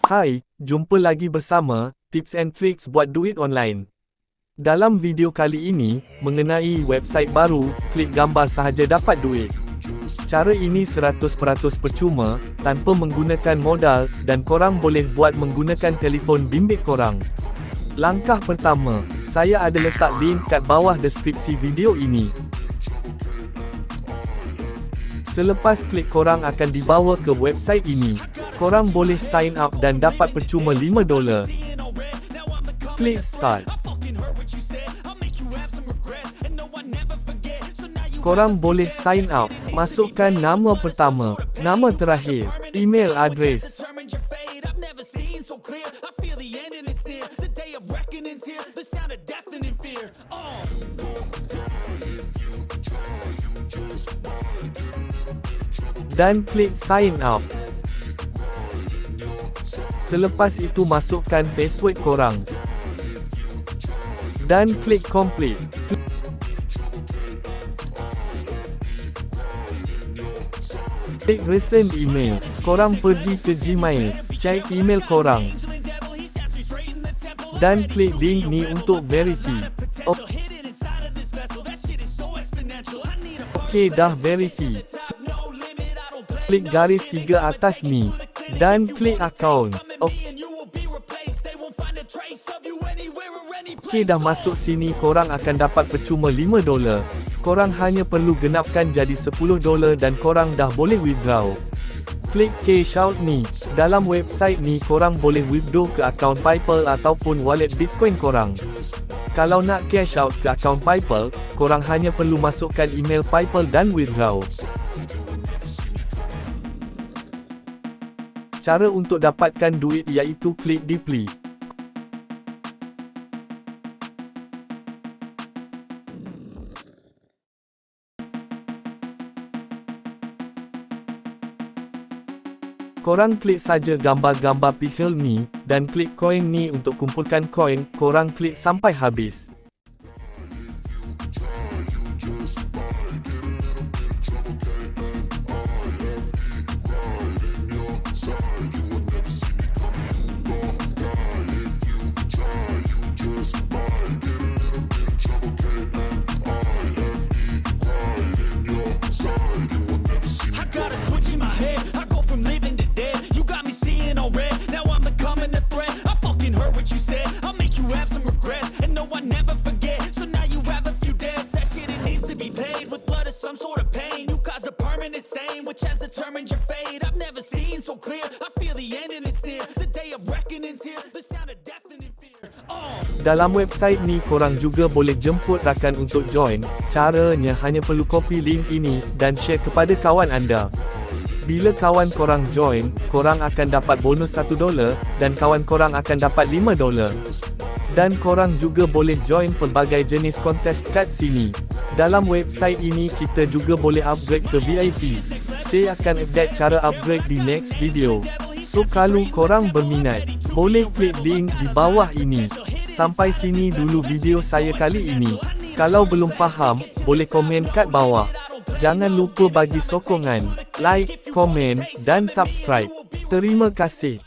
Hai, jumpa lagi bersama Tips and Tricks Buat Duit Online. Dalam video kali ini, mengenai website baru, Klik Gambar Sahaja Dapat Duit. Cara ini 100% percuma, tanpa menggunakan modal, dan korang boleh buat menggunakan telefon bimbit korang. Langkah pertama, saya ada letak link kat bawah deskripsi video ini. Selepas klik, korang akan dibawa ke website ini. Korang boleh sign up dan dapat percuma $5. Klik start. Korang boleh sign up. Masukkan nama pertama, nama terakhir, email address. Dan klik sign up. Selepas itu masukkan password korang. Dan klik complete. Klik resend email. Korang pergi ke Gmail, check email korang. Dan klik link ni untuk verify. Okey, dah verify. Klik garis 3 atas ni. Dan klik account. Okey, dah masuk sini, korang akan dapat percuma $5. Korang hanya perlu genapkan jadi $10 dan korang dah boleh withdraw. Klik cash out ni. Dalam website ni korang boleh withdraw ke akaun PayPal ataupun wallet Bitcoin korang. Kalau nak cash out ke akaun PayPal, korang hanya perlu masukkan email PayPal dan withdraw. Cara untuk dapatkan duit iaitu klik deploy. Korang klik saja gambar-gambar pikal ni, dan klik koin ni untuk kumpulkan koin, korang klik sampai habis. Which has determined your fate. I've never seen so clear. I feel the end and it's near. The day of reckoning's here. The sound of deafening fear. Dalam website ni korang juga boleh jemput rakan untuk join. Caranya hanya perlu copy link ini dan share kepada kawan anda. Bila kawan korang join, korang akan dapat bonus $1 dan kawan korang akan dapat $5. Dan korang juga boleh join pelbagai jenis kontes kat sini. Dalam website ini kita juga boleh upgrade ke VIP. Saya akan update cara upgrade di next video. So kalau korang berminat, boleh klik link di bawah ini. Sampai sini dulu video saya kali ini. Kalau belum faham, boleh komen kat bawah. Jangan lupa bagi sokongan, like, komen, dan subscribe. Terima kasih.